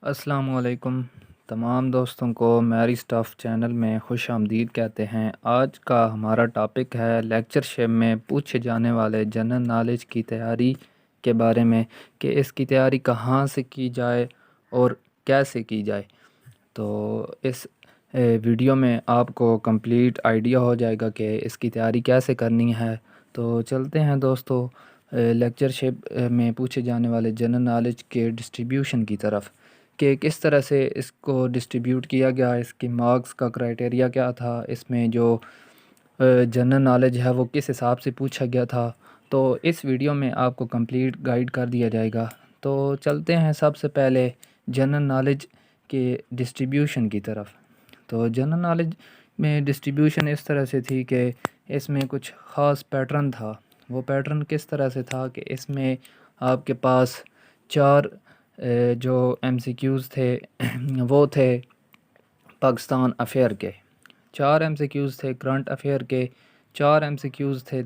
अस्सलाम वालेकुम। तमाम दोस्तों को मैरी स्टफ़ चैनल में खुश आमदीद कहते हैं। आज का हमारा टॉपिक है लेक्चरशिप में पूछे जाने वाले जनरल नॉलेज की तैयारी के बारे में, कि इसकी तैयारी कहाँ से की जाए और कैसे की जाए। तो इस वीडियो में आपको कंप्लीट आइडिया हो जाएगा कि इसकी तैयारी कैसे करनी है। तो चलते हैं दोस्तों लेक्चरशिप में पूछे जाने वाले जनरल नॉलेज के डिस्ट्रीब्यूशन की तरफ, कि किस तरह से इसको डिस्ट्रीब्यूट किया गया, इसकी मार्क्स का क्राइटेरिया क्या था, इसमें जो जनरल नॉलेज है वो किस हिसाब से पूछा गया था। तो इस वीडियो में आपको कंप्लीट गाइड कर दिया जाएगा। तो चलते हैं सबसे पहले जनरल नॉलेज के डिस्ट्रीब्यूशन की तरफ। तो जनरल नॉलेज में डिस्ट्रीब्यूशन इस तरह से थी कि इसमें कुछ ख़ास पैटर्न था। वो पैटर्न किस तरह से था कि इसमें आपके पास चार जो एमसीक्यूज़ थे वो थे पाकिस्तान अफेयर के, चार एमसीक्यूज़ थे करंट अफेयर के, चार एमसीक्यूज़ थे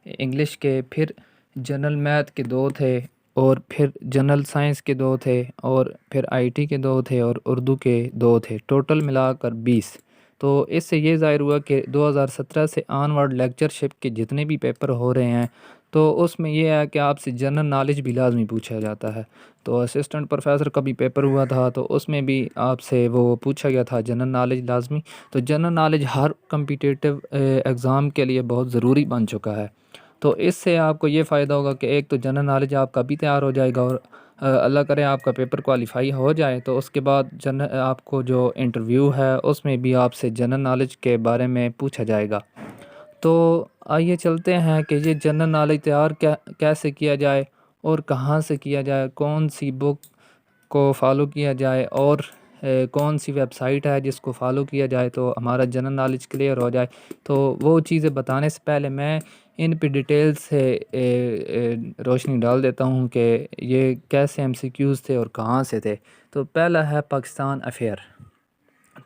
इंग्लिश के, फिर जनरल मैथ के दो थे, और फिर जनरल साइंस के दो थे, और फिर आईटी के दो थे, और उर्दू के दो थे। टोटल मिलाकर 20। तो इससे ये ज़ाहिर हुआ कि 2017 से ऑनवर्ड लेक्चरशिप के जितने भी पेपर हो रहे हैं, तो उसमें यह है कि आपसे जनरल नॉलेज भी लाजमी पूछा जाता है। तो असिस्टेंट प्रोफेसर का भी पेपर हुआ था, तो उसमें भी आपसे वो पूछा गया था जनरल नॉलेज लाजमी। तो जनरल नॉलेज हर कम्पिटिटिव एग्ज़ाम के लिए बहुत ज़रूरी बन चुका है। तो इससे आपको ये फ़ायदा होगा कि एक तो जनरल नॉलेज आपका भी तैयार हो जाएगा, और अल्लाह करे आपका पेपर क्वालिफाई हो जाए तो उसके बाद आपको जो इंटरव्यू है उसमें भी आपसे जनरल नॉलेज के बारे में पूछा जाएगा। तो आइए चलते हैं कि ये जनरल नॉलेज तैयार कैसे किया जाए, और कहाँ से किया जाए, कौन सी बुक को फ़ॉलो किया जाए, और कौन सी वेबसाइट है जिसको फ़ॉलो किया जाए तो हमारा जनरल नॉलेज क्लियर हो जाए। तो वो चीज़ें बताने से पहले मैं इन पे डिटेल से रोशनी डाल देता हूँ कि ये कैसे एमसीक्यूज़ थे और कहाँ से थे। तो पहला है पाकिस्तान अफेयर।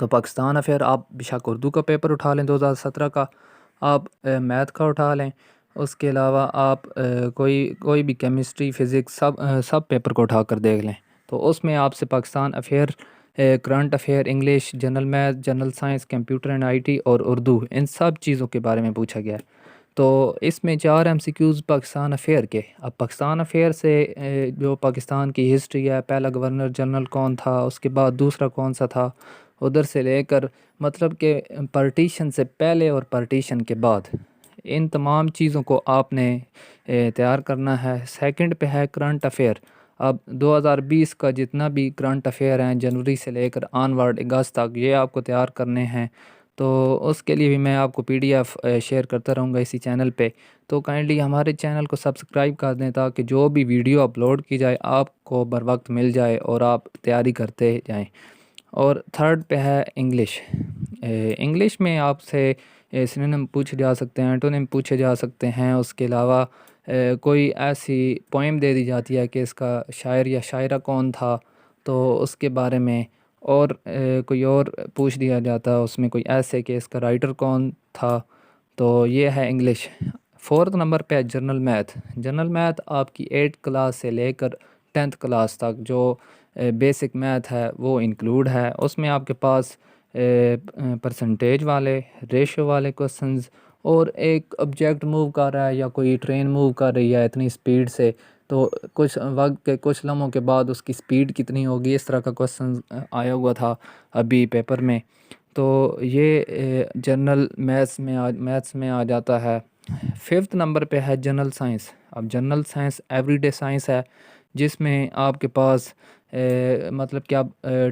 तो पाकिस्तान अफेयर आप बेशक उर्दू का पेपर उठा लें 2017 का, आप मैथ का उठा लें, उसके अलावा आप कोई कोई भी केमिस्ट्री फ़िज़िक्स सब पेपर को उठा कर देख लें। तो उसमें आपसे Pakistan affair, current affair, English, general math, general science, computer and IT और उर्दू, इन सब चीज़ों के बारे में पूछा गया है। तो इसमें 4 एमसीक्यूज़ पाकिस्तान अफेयर के। अब पाकिस्तान अफेयर से जो पाकिस्तान की हिस्ट्री है, पहला गवर्नर जनरल कौन था, उसके बाद दूसरा कौन सा था, उधर से लेकर मतलब कि पार्टीशन से पहले और पार्टीशन के बाद, इन तमाम चीज़ों को आपने तैयार करना है। सेकंड पे है करंट अफेयर। अब 2020 का जितना भी करंट अफेयर हैं जनवरी से लेकर ऑनवर्ड अगस्त तक, ये आपको तैयार करने हैं। तो उसके लिए भी मैं आपको पीडीएफ शेयर करता रहूँगा इसी चैनल पे। तो काइंडली हमारे चैनल को सब्सक्राइब कर दें ताकि जो भी वीडियो अपलोड की जाए आपको बर वक्त मिल जाए और आप तैयारी करते जाएं। और थर्ड पे है इंग्लिश। इंग्लिश में आपसे सिनोनिम पूछे जा सकते हैं, एंटोनिम पूछे जा सकते हैं। उसके अलावा कोई ऐसी पोइम दे दी जाती है कि इसका शायर या शायरा कौन था, तो उसके बारे में। और कोई और पूछ दिया जाता है उसमें कोई ऐसे कि इसका राइटर कौन था। तो ये है इंग्लिश। फोर्थ नंबर पे है जनरल मैथ। जनरल मैथ आपकी 8 क्लास से लेकर 10th क्लास तक जो बेसिक मैथ है वो इंक्लूड है। उसमें आपके पास परसेंटेज वाले, रेशो वाले क्वेश्चंस, और एक ऑब्जेक्ट मूव कर रहा है या कोई ट्रेन मूव कर रही है इतनी स्पीड से, तो कुछ वक्त के कुछ लम्हों के बाद उसकी स्पीड कितनी होगी, इस तरह का क्वेश्चन आया हुआ था अभी पेपर में। तो ये जनरल मैथ्स में आ जाता है। फिफ्थ नंबर पे है जनरल साइंस। अब जनरल साइंस एवरीडे साइंस है, जिसमें आपके पास मतलब क्या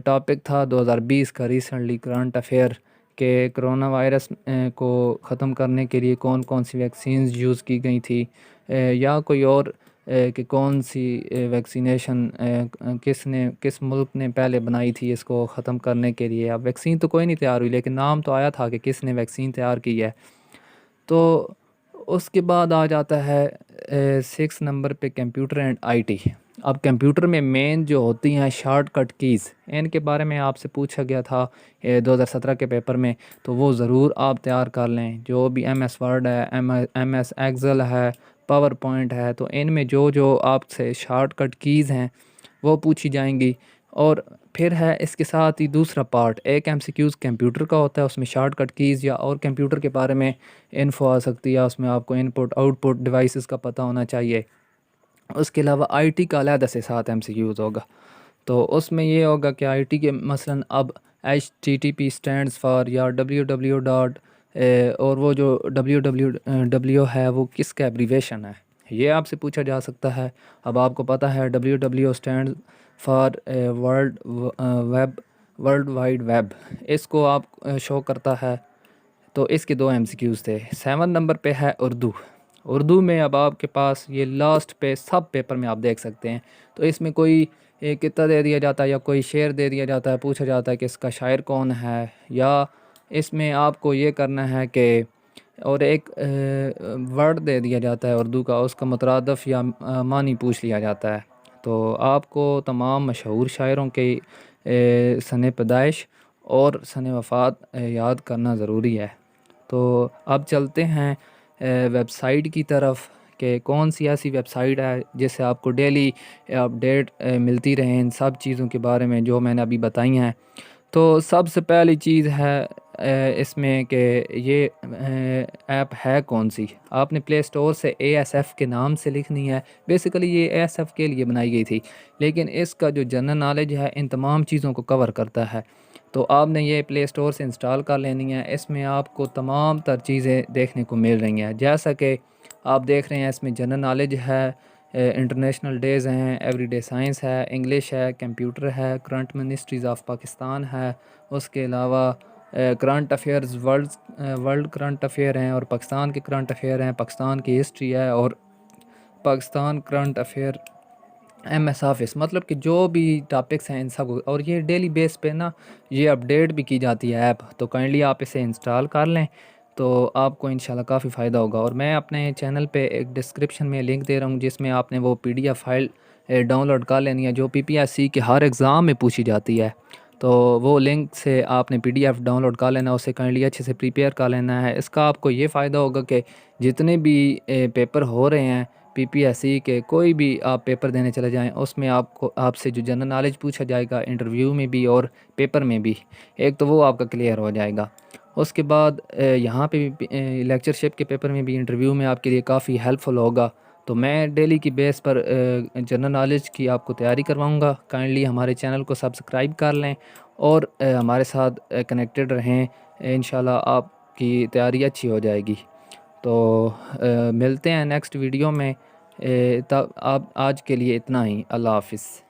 टॉपिक था 2020 का रिसेंटली करंट अफेयर के कोरोना वायरस को ख़त्म करने के लिए कौन कौन सी वैक्सीन्स यूज़ की गई थी, या कोई और कि कौन सी वैक्सीनेशन किस मुल्क ने पहले बनाई थी इसको ख़त्म करने के लिए। अब वैक्सीन तो कोई नहीं तैयार हुई, लेकिन नाम तो आया था कि किसने वैक्सीन तैयार की है। तो उसके बाद आ जाता है 6 नंबर पे कंप्यूटर एंड आईटी। अब कंप्यूटर में मेन जो होती हैं शॉर्टकट कीज़, इनके बारे में आपसे पूछा गया था 2017 के पेपर में। तो वो ज़रूर आप तैयार कर लें। जो भी एम एस वर्ड है, एम एस एक्सेल है, पावर पॉइंट है, तो इनमें जो जो आपसे शॉर्टकट कीज़ हैं वो पूछी जाएंगी। और फिर है इसके साथ ही दूसरा पार्ट, एक एमसीक्यूज़ कंप्यूटर का होता है, उसमें शॉर्टकट कीज़ या और कंप्यूटर के बारे में इन्फो आ सकती है, उसमें आपको इनपुट आउटपुट डिवाइसेस का पता होना चाहिए। उसके अलावा आईटी का अलहदा से साथ एमसीक्यूज़ होगा। तो उसमें ये होगा कि आईटी के मसलन अब HTTP स्टैंड्स फॉर या www. और वो जो www है वो किसका एब्रीवेशन है, ये आपसे पूछा जा सकता है। अब आपको पता है www stand for world wide web, इसको आप शो करता है। तो इसके दो एमसीक्यूज़ थे। 7 नंबर पे है उर्दू। उर्दू में अब आपके पास ये लास्ट पे सब पेपर में आप देख सकते हैं। तो इसमें कोई एक कित्ता दे दिया जाता है या कोई शेर दे दिया जाता है, पूछा जाता है कि इसका शायर कौन है, या इसमें आपको ये करना है कि और एक वर्ड दे दिया जाता है उर्दू का, उसका मुतरादफ़ या मानी पूछ लिया जाता है। तो आपको तमाम मशहूर शायरों के सने पैदाइश और सने वफ़ात याद करना ज़रूरी है। तो अब चलते हैं वेबसाइट की तरफ कि कौन सी ऐसी वेबसाइट है जिससे आपको डेली अपडेट मिलती रहे इन सब चीज़ों के बारे में जो मैंने अभी बताई हैं। तो सबसे पहली चीज़ है इसमें कि ये ऐप है कौन सी, आपने प्ले स्टोर से ASF के नाम से लिखनी है। बेसिकली ये ASF के लिए बनाई गई थी, लेकिन इसका जो जनरल नॉलेज है इन तमाम चीज़ों को कवर करता है। तो आपने ये प्ले स्टोर से इंस्टॉल कर लेनी है। इसमें आपको तमाम तर चीज़ें देखने को मिल रही हैं, जैसा कि आप देख रहे हैं इसमें जनरल नॉलेज है, इंटरनेशनल डेज़ हैं, एवरीडे साइंस है, इंग्लिश है, कंप्यूटर है, करंट मिनिस्ट्रीज़ ऑफ पाकिस्तान है। उसके अलावा current affairs world current affair हैं और पाकिस्तान के करंट अफेयर हैं, पाकिस्तान की हिस्ट्री है और Pakistan current affair MS office, मतलब कि जो भी टॉपिक्स हैं इन सब, और ये डेली बेस पे ना ये अपडेट भी की जाती है ऐप। तो काइंडली आप इसे इंस्टॉल कर लें तो आपको इंशाल्लाह काफ़ी फ़ायदा होगा। और मैं अपने चैनल पे एक डिस्क्रिप्शन में लिंक दे रहा हूँ जिसमें आपने वो PDF फाइल डाउनलोड कर लेनी है जो PPSC के हर एग्ज़ाम में पूछी जाती है। तो वो लिंक से आपने PDF डाउनलोड कर लेना, उसे काइंडली अच्छे से प्रिपेयर कर लेना है। इसका आपको ये फ़ायदा होगा कि जितने भी पेपर हो रहे हैं PPSC के, कोई भी आप पेपर देने चले जाएं उसमें आपको आपसे जो जनरल नॉलेज पूछा जाएगा इंटरव्यू में भी और पेपर में भी, एक तो वो आपका क्लियर हो जाएगा। उसके बाद यहाँ पे भी लेक्चरशिप के पेपर में भी, इंटरव्यू में आपके लिए काफ़ी हेल्पफुल होगा। तो मैं डेली की बेस पर जनरल नॉलेज की आपको तैयारी करवाऊँगा। काइंडली हमारे चैनल को सब्सक्राइब कर लें और हमारे साथ कनेक्टेड रहें। इंशाल्लाह आपकी तैयारी अच्छी हो जाएगी। तो मिलते हैं नेक्स्ट वीडियो में। तब आप आज के लिए इतना ही। अल्लाह हाफ़िज़।